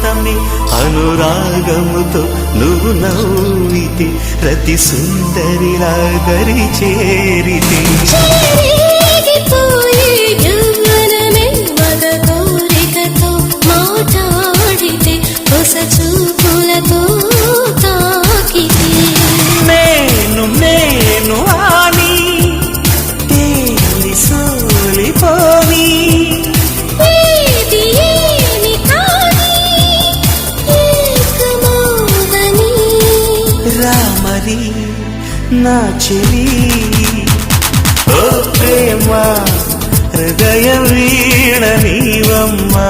అమృతమే అనురాగముతో నువ్వు నవ్వితే రతి సుందరిలా దరి చేరితే చూపులతో తాకితే నేను నేను ఆని తేలి సోలిపోని ఏది ఏమి కాని ఏకమౌదని రామరి నా చెలి ఓ ప్రేమ హృదయ వీణ నీవమ్మా